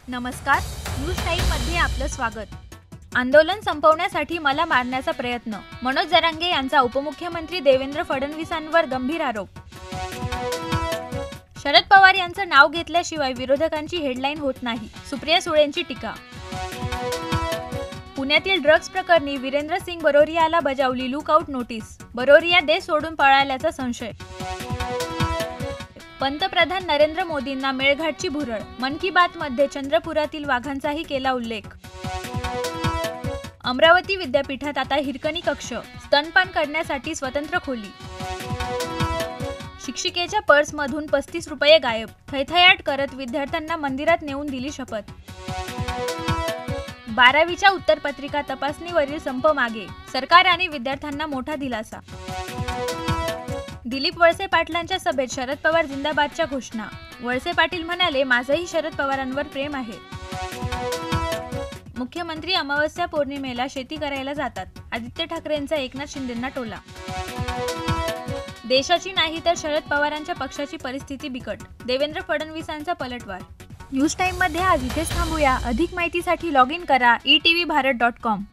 नमस्कार, news time मध्ये आपलं स्वागत। आंदोलन संपवण्यासाठी मला मारण्याचा प्रयत्न, मनोज जरांगे यांचा उपमुख्यमंत्री देवेंद्र फडणवीसांवर गंभीर आरोप। शरद पवार यांचं नाव घेतल्याशिवाय विरोधकांची हेडलाईन होत नाही, सुप्रिया सुळेंची टीका। पुण्यातील ड्रग्ज प्रकरणी वीरेंद्र सिंग बरोरियाला बजावली लुकआउट नोटीस, बरोरिया देश सोडून पळाल्याचा संशय। पंतप्रधान नरेंद्र मोदींना मेळघाटची भुरळ, मन की बात मध्ये चंद्रपुरातील वाघांचाही केला उल्लेख। अमरावती विद्यापीठात आता हिरकणी कक्ष, स्तनपान करण्यासाठी स्वतंत्र खोली। शिक्षिकेच्या पर्समधून 35 रुपये गायब, थैथयाट करत विद्यार्थ्यांना मंदिरात नेऊन दिली शपथ। 12वीच्या उत्तरपत्रिका तपासणीवरील संप मागे, सरकार आणि विद्यार्थ्यांना मोठा दिलासा। दिलीप वळसे पाटलांच्या सभेत शरद पवार जिंदाबादच्या घोषणा, वळसे पाटील म्हणाले माझंही शरद पवारांवर प्रेम आहे। मुख्यमंत्री अमावस्या पौर्णिमेला शेती करायला जातात, आदित्य ठाकरेंचा एकनाथ शिंदेंना टोला। देशाची नाही तर शरद पवारांच्या पक्षाची परिस्थिती बिकट, देवेंद्र फडणवीसांचा पलटवार। न्यूज टाइम मध्ये आज इथेच थांबूया। अधिक माहितीसाठी लॉग इन करा etv-bharat.com।